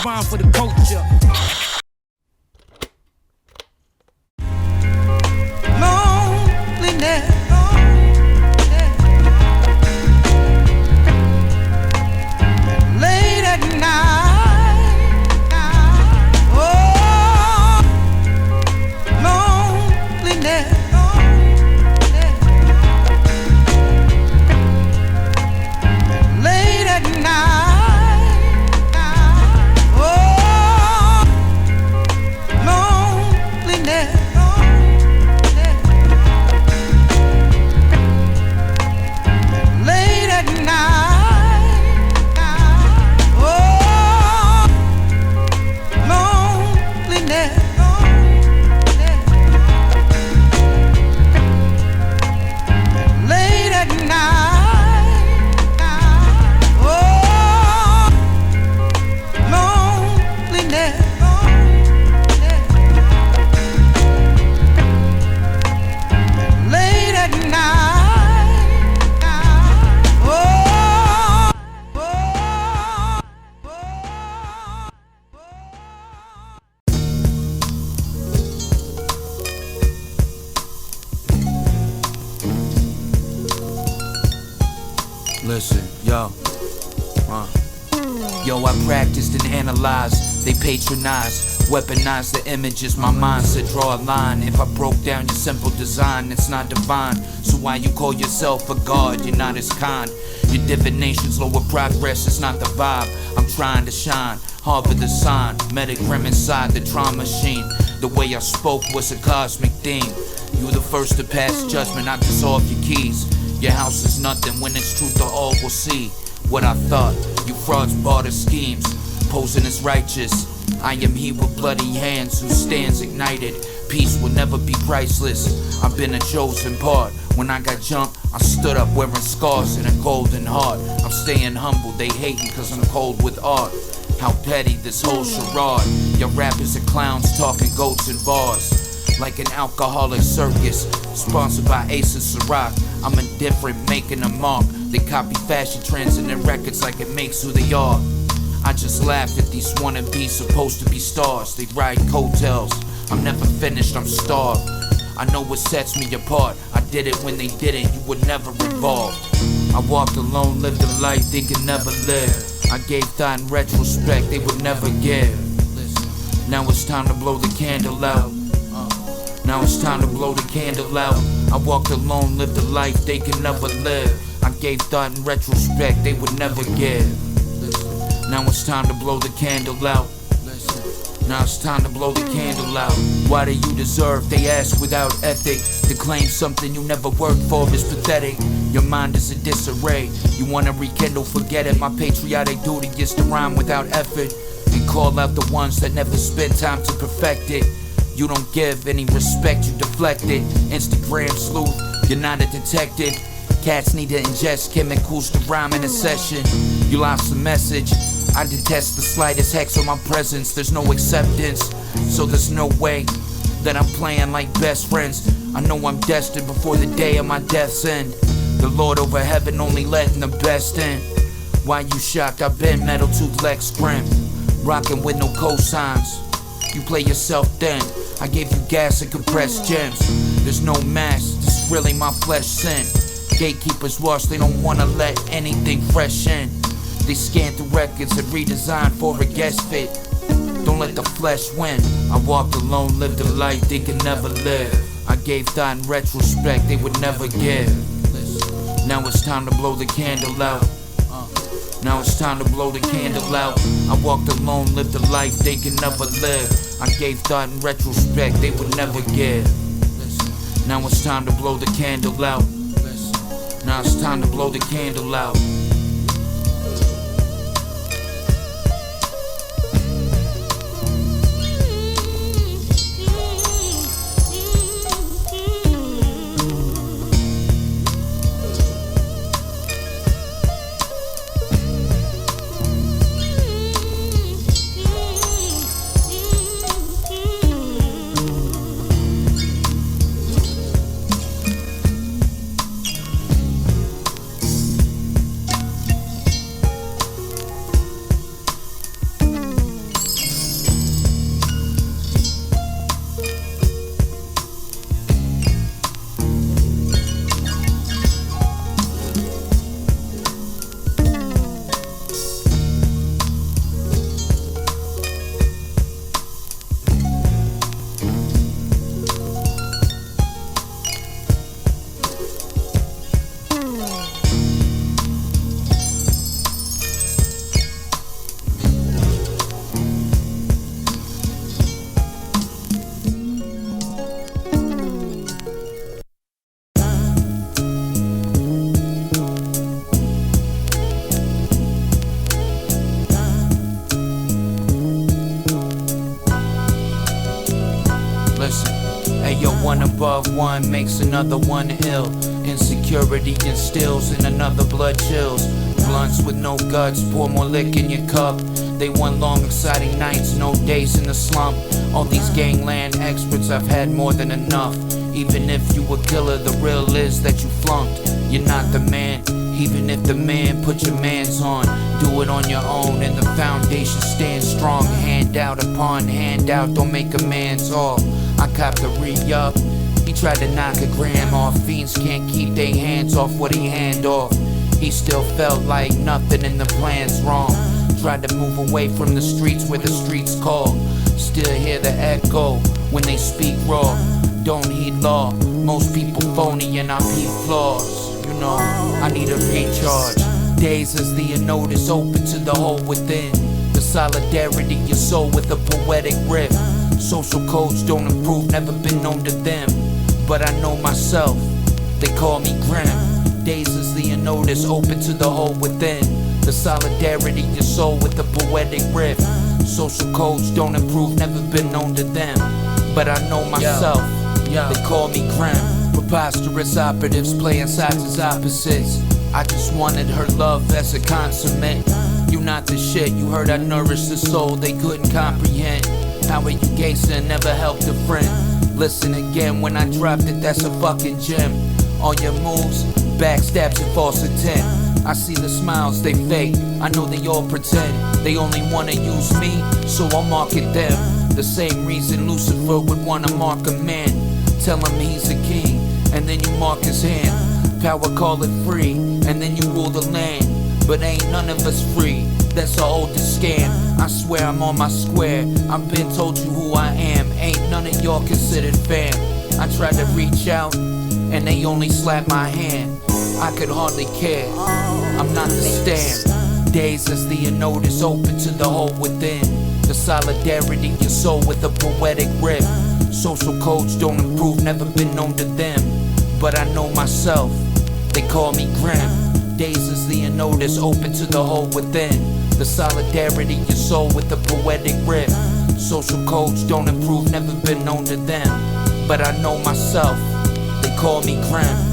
rhyme for the culture. Loneliness. Late at night. Oh, loneliness. Late at night. Oh, loneliness. Late at night. Oh, loneliness. Late at night. Oh, loneliness. Late at night. Oh, Listen, yo, yo, I practiced and analyzed. They patronize, weaponize the images. My mind said draw a line. If I broke down your simple design, it's not divine. So why you call yourself a god? You're not as kind. Your divination's lower progress, it's not the vibe. I'm trying to shine, harbor the sign. Metagrim inside the trauma machine. The way I spoke was a cosmic theme. You were the first to pass judgment, I dissolve your keys. Your house is nothing when it's truth, the all will see. What I thought, you frauds barter schemes, posing as righteous. I am he with bloody hands who stands ignited. Peace will never be priceless. I've been a chosen part. When I got jumped, I stood up wearing scars and a golden heart. I'm staying humble, they hating cause I'm cold with art. How petty this whole charade. Your rappers are clowns talking goats and bars. Like an alcoholic circus, sponsored by Ace and Ciroc. I'm indifferent, making a mark. They copy fashion trends in their records like it makes who they are. I just laugh at these wannabes supposed to be stars. They ride coattails. I'm never finished, I'm starved. I know what sets me apart. I did it when they didn't, you were never involved. I walked alone, lived a life they could never live. I gave thought in retrospect they would never give. Now it's time to blow the candle out. Now it's time to blow the candle out. I walked alone, lived a life they could never live. I gave thought in retrospect they would never give. Now it's time to blow the candle out. Now it's time to blow the candle out. Why do you deserve? They ask without ethic. To claim something you never worked for is pathetic. Your mind is in disarray. You wanna rekindle, forget it. My patriotic duty is to rhyme without effort and call out the ones that never spend time to perfect it. You don't give any respect, you deflect it. Instagram sleuth, you're not a detective. Cats need to ingest chemicals to rhyme in a session. You lost the message. I detest the slightest hex on my presence. There's no acceptance, so there's no way that I'm playing like best friends. I know I'm destined before the day of my death's end. The Lord over heaven only letting the best in. Why you shocked? I've been metal tooth Lex Grim, rocking with no cosigns. You play yourself thin. I gave you gas and compressed gems. There's no mask, this is really my flesh sin. Gatekeepers watch, they don't wanna let anything fresh in. They scan through records and redesign for a guest fit. Don't let the flesh win. I walked alone, lived a life they could never live. I gave thought in retrospect they would never give. Now it's time to blow the candle out. Now it's time to blow the candle out. I walked alone, lived a life they could never live. I gave thought in retrospect they would never give. Now it's time to blow the candle out. Now it's time to blow the candle out. Yo, one above one makes another one ill. Insecurity instills in another blood chills. Blunts with no guts, pour more lick in your cup. They want long exciting nights, no days in the slump. All these gangland experts, I've had more than enough. Even if you a killer, the real is that you flunked. You're not the man, even if the man put your mans on. Do it on your own and the foundation stands strong. Handout upon handout, don't make a man's all. I cop the re-up, he tried to knock a gram off. Fiends can't keep their hands off what he hand off. He still felt like nothing and the plan's wrong. Tried to move away from the streets where the streets call. Still hear the echo when they speak raw. Don't heed law, most people phony and I peep flaws. You know, I need a recharge. Days as the notice open to the hole within. The solidarity your soul with a poetic riff. Social codes don't improve, never been known to them. But I know myself, they call me grim. Days as the notice open to the hole within. The solidarity your soul with a poetic riff. Social codes don't improve, never been known to them. But I know myself, they call me grim. Preposterous operatives playing sides as opposites. I just wanted her love as a consummate. You not the shit, you heard I nourished the soul they couldn't comprehend. How are you gangster and never helped a friend? Listen again, when I dropped it, that's a fucking gem. All your moves, backstabs and false intent. I see the smiles, they fake, I know they all pretend. They only wanna use me, so I'll market them. The same reason Lucifer would wanna mark a man. Tell him he's a king, and then you mark his hand. Power, call it free, and then you rule the land. But ain't none of us free, that's our oldest scam. I swear I'm on my square, I've been told you who I am. Ain't none of y'all considered fam. I tried to reach out, and they only slapped my hand. I could hardly care, I'm not the stand. Days as the notice open to the hole within. The solidarity your soul with a poetic riff. Social codes don't improve, never been known to them. But I know myself, they call me grim. Days as the notice open to the hole within. The solidarity your soul with a poetic riff. Social codes don't improve, never been known to them. But I know myself, they call me grim.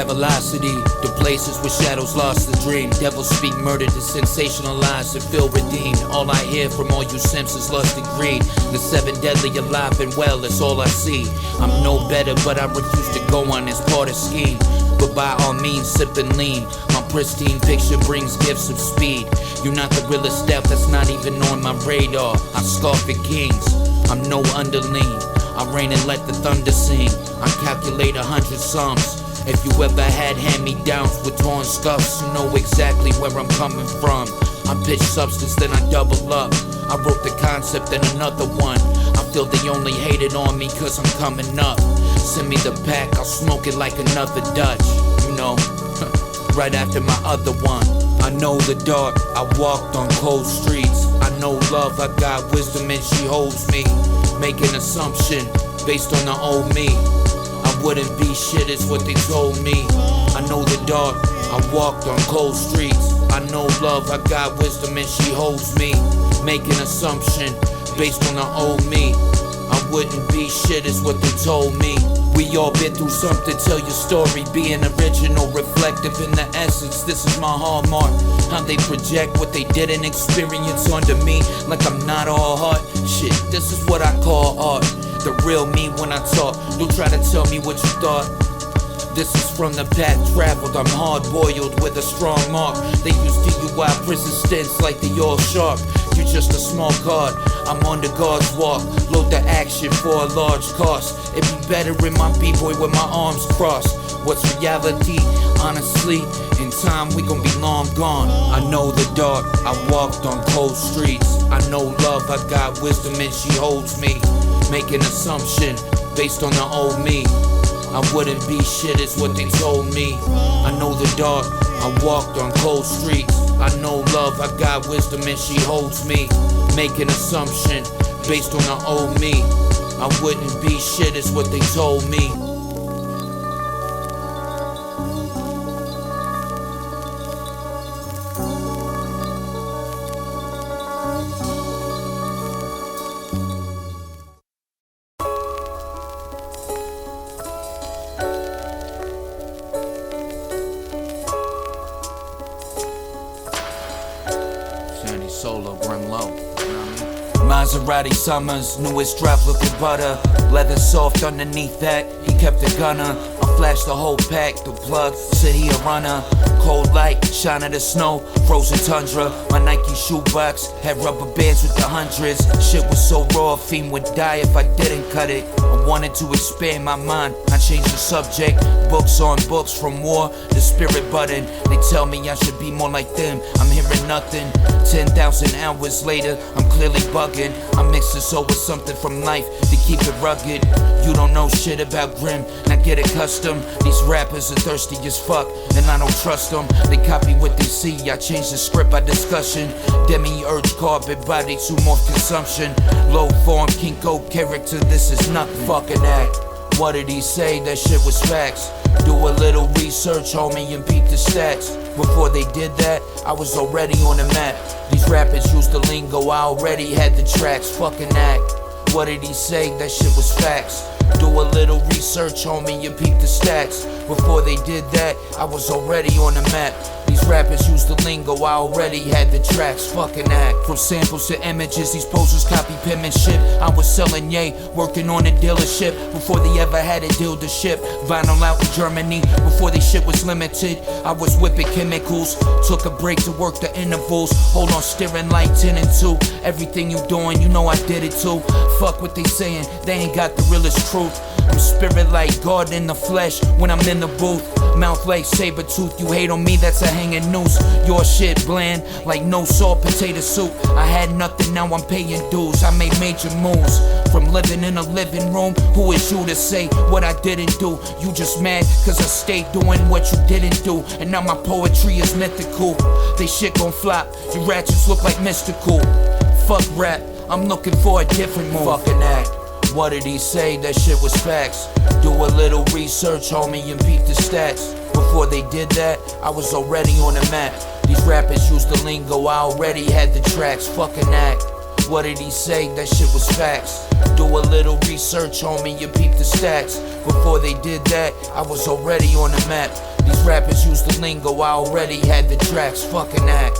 Velocity, the places where shadows lost the dream. Devils speak murder to sensationalize and feel redeemed. All I hear from all you simps is lust and greed. The seven deadly alive and well, that's all I see. I'm no better, but I refuse to go on as part of scheme. But by all means, sip and lean. My pristine picture brings gifts of speed. You're not the realest step, that's not even on my radar. I scoff at kings, I'm no underling. I reign and let the thunder sing. I calculate 100 sums. If you ever had hand-me-downs with torn scuffs, you know exactly where I'm coming from. I pitch substance, then I double up. I wrote the concept, then another one. I feel they only hated on me cause I'm coming up. Send me the pack, I'll smoke it like another Dutch. You know, right after my other one. I know the dark, I walked on cold streets. I know love, I got wisdom and she holds me. Make an assumption based on the old me. I wouldn't be shit is what they told me. I know the dark, I walked on cold streets. I know love, I got wisdom and she holds me. Make an assumption based on the old me. I wouldn't be shit is what they told me. We all been through something, tell your story. Being original, reflective in the essence. This is my hallmark. How they project what they didn't experience onto me. Like I'm not all heart. Shit, this is what I call art. The real me when I talk. Don't try to tell me what you thought. This is from the path traveled. I'm hard-boiled with a strong mark. They use DUI prison stints like they all sharp. You just a small card, I'm on the guard's walk. Load the action for a large cost. It be better in my B-boy with my arms crossed. What's reality? Honestly, in time we gon' be long gone. I know the dark, I walked on cold streets. I know love, I got wisdom and she holds me. Make an assumption based on the old me. I wouldn't be shit is what they told me. I know the dark, I walked on cold streets. I know love, I got wisdom and she holds me. Make an assumption based on the old me. I wouldn't be shit is what they told me. Solo, grim low. Maserati summers, newest drop looking butter. Leather soft underneath that, he kept a gunner. I flashed the whole pack, the plug said he a runner. Cold light, shine of the snow, frozen tundra. My Nike shoebox had rubber bands with the hundreds. Shit was so raw, a fiend would die if I didn't cut it. I wanted to expand my mind, I changed the subject. Books on books, from war to spirit button. They tell me I should be more like them, I'm hearing nothing. 10,000 hours later, I'm clearly bugging. I mix this over something from life to keep it rugged. You don't know shit about grim, now get accustomed. These rappers are thirsty as fuck, and I don't trust them. They copy what they see, I change the script by discussion. Demi-urge carbon body to more consumption. Low form, kinko character, this is nothing. Fucking act. What did he say? That shit was facts. Do a little research, homie, and peep the stats. Before they did that, I was already on the map. These rappers used the lingo, I already had the tracks. Fucking act. What did he say? That shit was facts. Do a little research, homie, and peep the stats. Before they did that, I was already on the map. These rappers used the lingo, I already had the tracks. Fucking act. From samples to images, these posers copy penmanship. I was selling yay, working on a dealership before they ever had a deal to ship. Vinyl out in Germany, before they shit was limited. I was whipping chemicals, took a break to work the intervals. Hold on, steering like 10 and 2. Everything you doing, you know I did it too. Fuck what they saying, they ain't got the realest truth. I'm spirit like God in the flesh when I'm in the booth. Mouth like saber tooth, you hate on me, that's a hanging noose. Your shit bland, like no salt potato soup. I had nothing, now I'm paying dues. I made major moves, from living in a living room. Who is you to say what I didn't do? You just mad cause I stayed doing what you didn't do. And now my poetry is mythical. They shit gon' flop, you ratchets look like mystical. Fuck rap, I'm looking for a different move. Fucking act. What did he say? That shit was facts. Do a little research, homie, and peep the stats. Before they did that, I was already on the map. These rappers used the lingo, I already had the tracks. Fucking act. What did he say? That shit was facts. Do a little research, homie, and peep the stats. Before they did that, I was already on the map. These rappers used the lingo, I already had the tracks. Fucking act.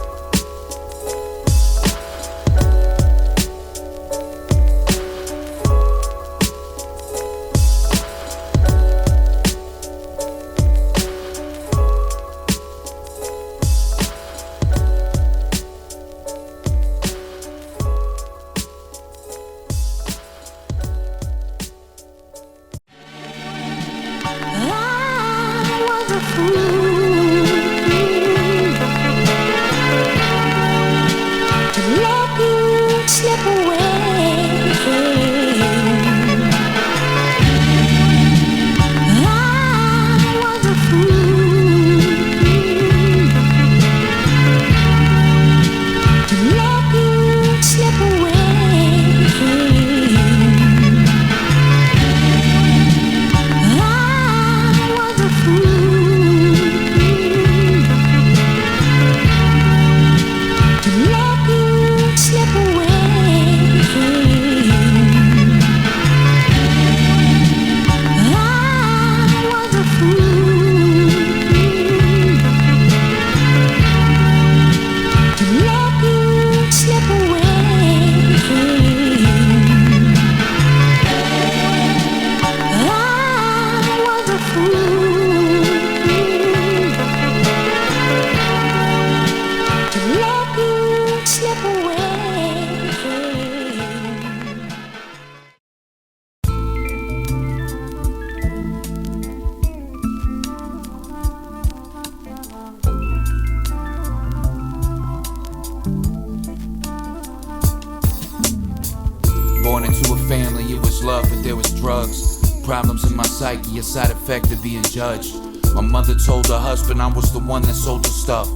problems in my psyche, a side effect of being judged. My mother told her husband I was the one that sold the stuff.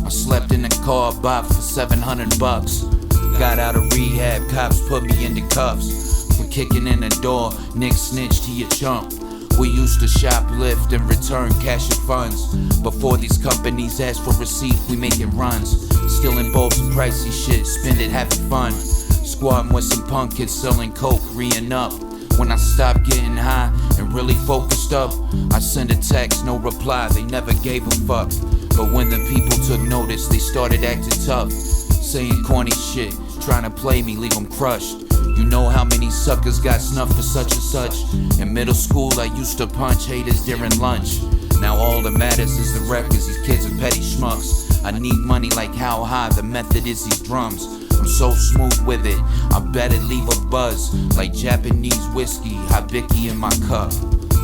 I slept in a car bought for $700. Got out of rehab, cops put me into cuffs for kicking in the door. Nick snitched, he a chump. We used to shoplift and return cash and funds. Before these companies ask for receipt, we making runs. Stealing bulbs and pricey shit, spend it having fun. Squatting with some punk kids selling coke, reeing up. When I stopped getting high and really focused up, I sent a text, no reply, they never gave a fuck. But when the people took notice, they started acting tough, saying corny shit, trying to play me, leave them crushed. You know how many suckers got snuffed for such and such. In middle school I used to punch haters during lunch. Now all that matters is the records, these kids are petty schmucks. I need money like how high, the method is these drums. I'm so smooth with it, I better leave a buzz like Japanese whiskey, Hibiki in my cup.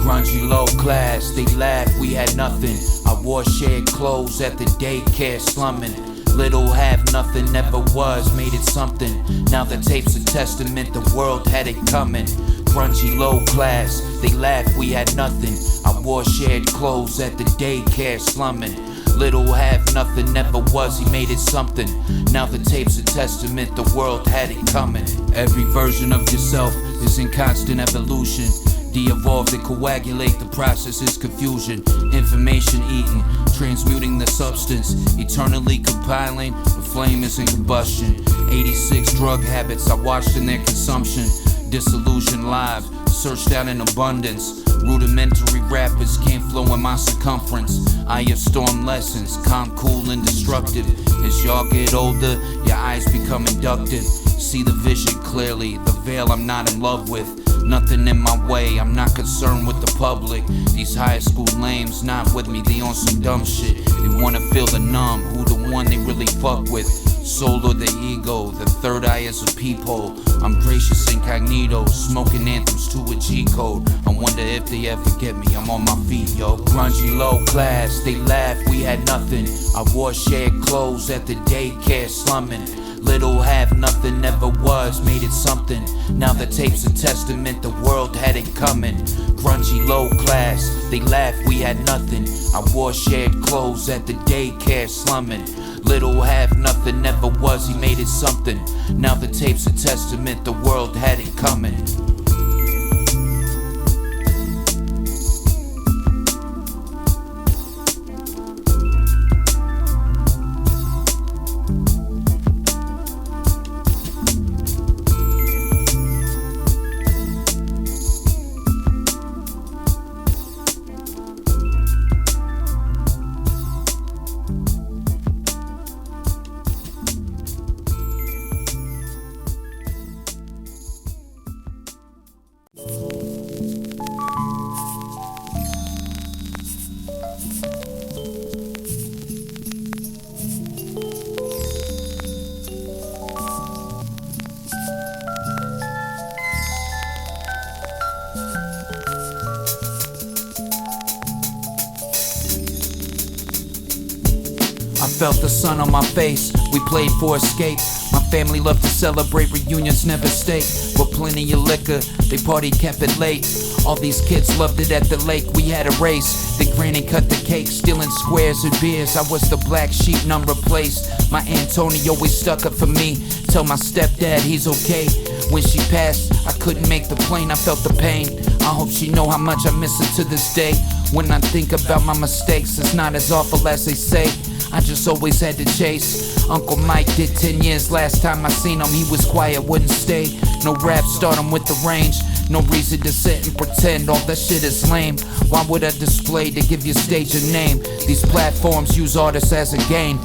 Grungy low class, they laughed, we had nothing. I wore shared clothes at the daycare slumming. Little have nothing, never was, made it something. Now the tape's a testament, the world had it coming. Grungy low class, they laughed, we had nothing. I wore shared clothes at the daycare slumming. Little have nothing, never was, he made it something. Now the tape's a testament, the world had it coming. Every version of yourself is in constant evolution. De-evolve and coagulate, the process is confusion. Information eating, transmuting the substance. Eternally compiling, the flame is in combustion. 86 drug habits I watched in their consumption. Disillusion live, searched out in abundance. Rudimentary rappers can't flow in my circumference. I have stormed lessons, calm, cool, and destructive. As y'all get older, your eyes become inductive. See the vision clearly, the veil I'm not in love with. Nothing in my way, I'm not concerned with the public. These high school lames not with me, they on some dumb shit. They wanna feel the numb, who the one they really fuck with. Soul or the ego, the third eye is a peephole. I'm gracious incognito, smoking anthems to a G code. I wonder if they ever get me, I'm on my feet, yo. Grungy low class, they laughed, we had nothing. I wore shared clothes at the daycare slumming. Little have nothing, never was, made it something. Now the tape's a testament, the world had it coming. Grungy low class, they laughed, we had nothing. I wore shared clothes at the daycare slumming. Little have nothing, never was, he made it something. Now the tape's a testament, the world had it coming. I felt the sun on my face, we played for escape. My family loved to celebrate, reunions never stayed. With plenty of liquor, they partied, kept it late. All these kids loved it at the lake, we had a race. The granny cut the cake, stealing squares and beers. I was the black sheep, none replaced. My Aunt Tony always stuck up for me. Tell my stepdad he's okay. When she passed, I couldn't make the plane, I felt the pain. I hope she know how much I miss her to this day. When I think about my mistakes, it's not as awful as they say. I just always had to chase. Uncle Mike did 10 years last time I seen him. He was quiet, wouldn't stay. No rap, start him with the range. No reason to sit and pretend all that shit is lame. Why would I display to give your stage a name? These platforms use artists as a game.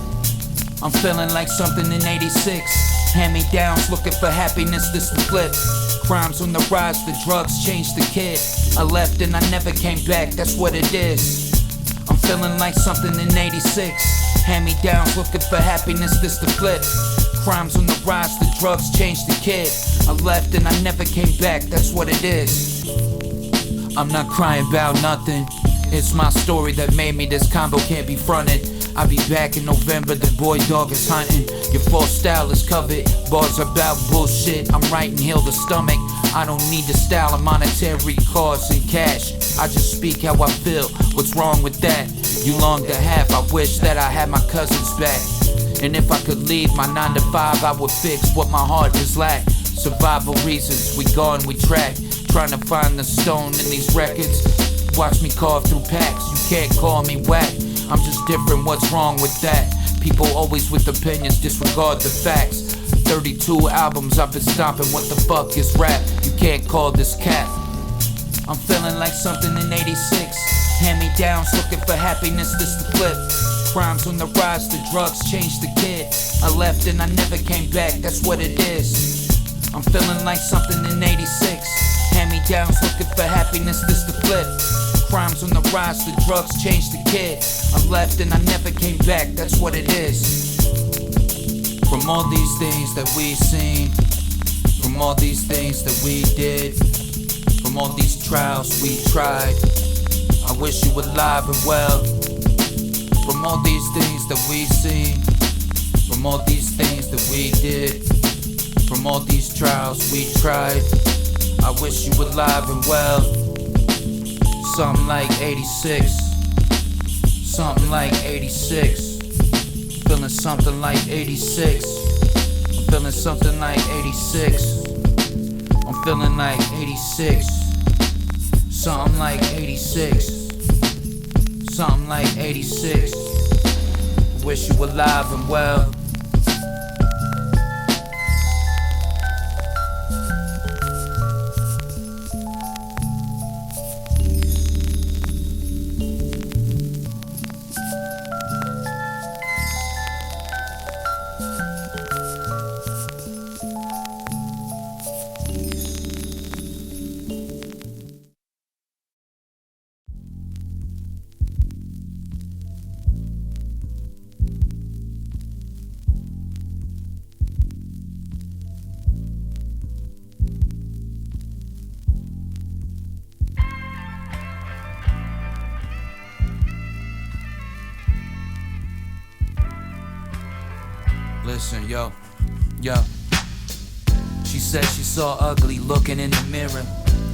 I'm feeling like something in 86. Hand-me-downs, looking for happiness, this the flip. Crimes on the rise, the drugs changed the kid. I left and I never came back, that's what it is. I'm feeling like something in 86. Hand-me-downs, looking for happiness, this the flip. Crimes on the rise, the drugs changed the kid. I left and I never came back, that's what it is. I'm not crying about nothing. It's my story that made me, this combo can't be fronted. I'll be back in November, the boy dog is hunting. Your false style is covered, bars are about bullshit. I'm writing heal the stomach, I don't need the style of monetary costs and cash. I just speak how I feel, what's wrong with that? You long to have, I wish that I had my cousins back. And if I could leave my 9 to 5, I would fix what my heart just lacked. Survival reasons, we gone, we track. Trying to find the stone in these records. Watch me carve through packs, you can't call me whack. I'm just different, what's wrong with that? People always with opinions, disregard the facts. 32 albums I've been stomping, what the fuck is rap? You can't call this cap. I'm feeling like something in 86. Hand-me-downs, looking for happiness, this the flip. Crimes on the rise, the drugs changed the kid. I left and I never came back, that's what it is. I'm feeling like something in 86. Hand-me-downs, looking for happiness, this the flip. Crimes on the rise, the drugs changed the kid. I left and I never came back, that's what it is. From all these things that we've seen, from all these things that we did, from all these trials we tried, I wish you were alive and well. From all these things that we've seen, from all these things that we did, from all these trials we tried, I wish you were alive and well. Something like 86, something like 86. Feeling something like 86. I'm feeling something like 86. I'm feeling like 86. Something like 86. Something like 86. Wish you were alive and well. Listen, yo. She said she saw ugly looking in the mirror.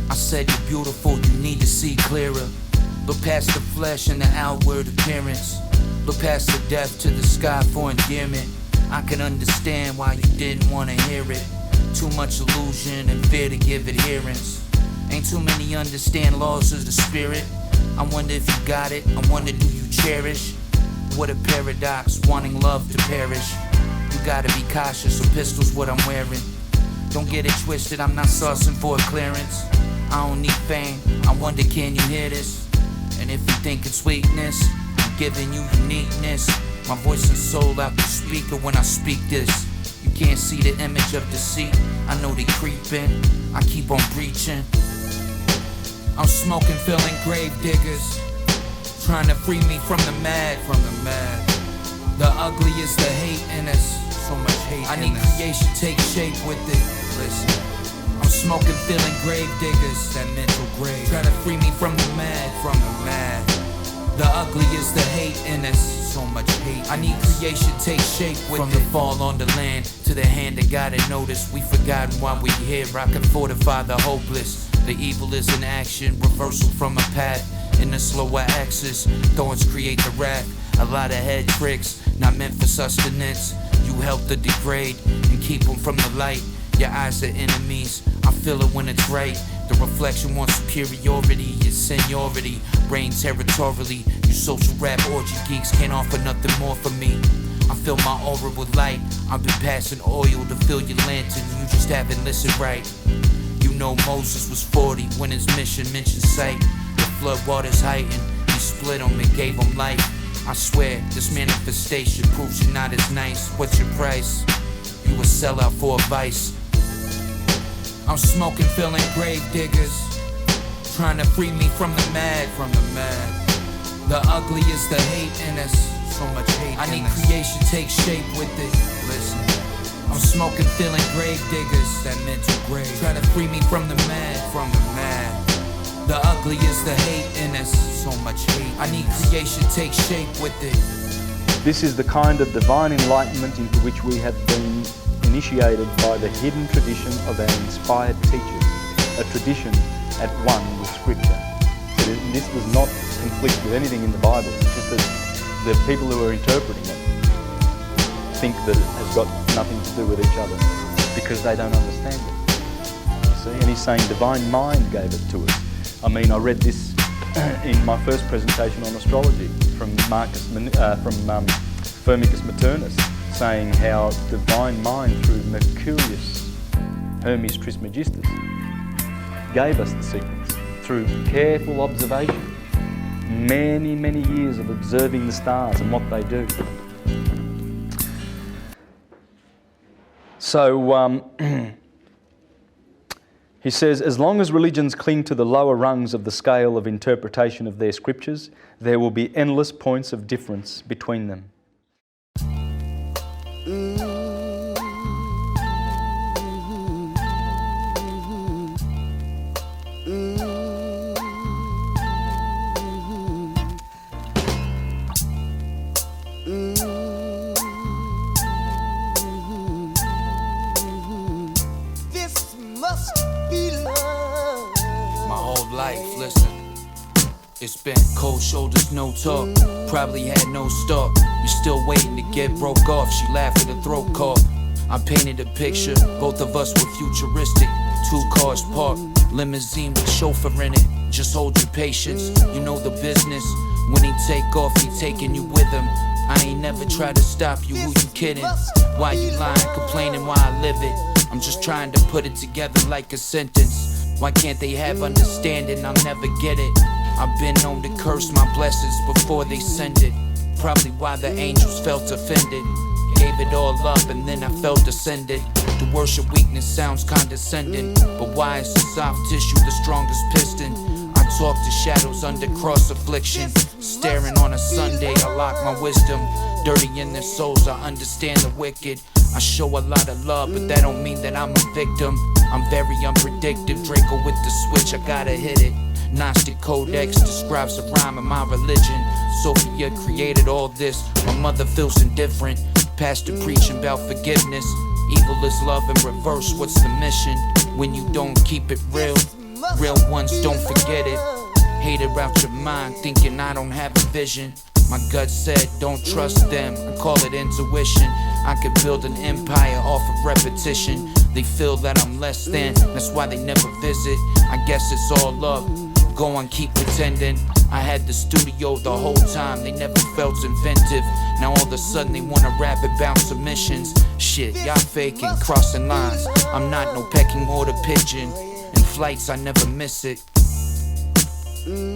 I said you're beautiful, you need to see clearer. Look past the flesh and the outward appearance. Look past the death to the sky for endearment. I can understand why you didn't want to hear it. Too much illusion and fear to give adherence. Ain't too many understand laws of the spirit. I wonder if you got it, I wonder do you cherish? What a paradox, wanting love to perish. You gotta be cautious, a pistol's what I'm wearing. Don't get it twisted, I'm not saucing for a clearance. I don't need fame, I wonder can you hear this? And if you think it's weakness, I'm giving you uniqueness. My voice and soul out the speaker when I speak this. You can't see the image of deceit, I know they creeping, I keep on preaching. I'm smoking, feeling grave diggers, trying to free me from the mad, The ugly is the hate in us. So much hate I need creation take shape with it. Listen, I'm smoking, feeling grave diggers. That mental grave. Trying to free me from the mad, The ugly is the hate in us. So much hate. I need creation take shape with from it. From the fall on the land to the hand that got it noticed. We forgotten why we here. I can fortify the hopeless. The evil is in action. Reversal from a path. In the slower axis, thorns create the wrath. A lot of head tricks, not meant for sustenance. You help to degrade and keep them from the light. Your eyes are enemies, I feel it when it's right. The reflection wants superiority, it's seniority. Reign territorially, you social rap orgy geeks can't offer nothing more for me. I fill my aura with light, I've been passing oil to fill your lantern. You just haven't listened right. You know Moses was 40 when his mission mentioned sight. The flood waters heightened, he split them and gave them life. I swear, this manifestation proves you're not as nice. What's your price? You a sellout for a vice. I'm smoking, feeling grave diggers, trying to free me from the mad, The ugly is the hate in us. So much hate I need creation take shape with it. Listen, I'm smoking, feeling grave diggers. That mental grave. Trying to free me from the mad, The ugly is the hate in us. So much hate. I need creation take shape with it. This is the kind of divine enlightenment into which we have been initiated by the hidden tradition of our inspired teachers. a tradition at one with Scripture. This does not conflict with anything in the Bible, it's just that the people who are interpreting it think that it has got nothing to do with each other because they don't understand it. You see, and he's saying divine mind gave it to us. I mean, I read this in my first presentation on astrology from Firmicus Maternus, saying how divine mind through Mercurius Hermes Trismegistus gave us the secrets through careful observation, many, many years of observing the stars and what they do. So he says, as long as religions cling to the lower rungs of the scale of interpretation of their scriptures, there will be endless points of difference between them. This must be love. My whole life, listen. It's been cold shoulders, no talk. Probably had no stalk. You're still waiting to get broke off. She laughed at a throat cough. I painted a picture, both of us were futuristic. 2 cars parked, limousine with chauffeur in it. Just hold your patience, you know the business. When he take off, he taking you with him. I ain't never try to stop you, who you kidding? Why you lying, complaining why I live it? I'm just trying to put it together like a sentence. Why can't they have understanding? I'll never get it. I've been known to curse my blessings before they send it. Probably why the angels felt offended. Gave it all up and then I felt ascended. To worship weakness sounds condescending, but why is the soft tissue the strongest piston? I talk to shadows under cross affliction. Staring on a Sunday, I lock my wisdom. Dirty in their souls, I understand the wicked. I show a lot of love, but that don't mean that I'm a victim. I'm very unpredictable, Draco with the switch, I gotta hit it. Gnostic Codex describes the rhyme of my religion. Sophia created all this, my mother feels indifferent. Pastor preaching about forgiveness. Evil is love in reverse, what's the mission? When you don't keep it real, real ones don't forget it. Hate it out your mind, thinking I don't have a vision. My gut said don't trust them, I call it intuition. I could build an empire off of repetition. They feel that I'm less than, that's why they never visit. I guess it's all love, go on keep pretending. I had the studio the whole time, they never felt inventive. Now all of a sudden they wanna rap about submissions. Shit, y'all faking, crossing lines. I'm not no pecking order pigeon. In flights I never miss it. Mm.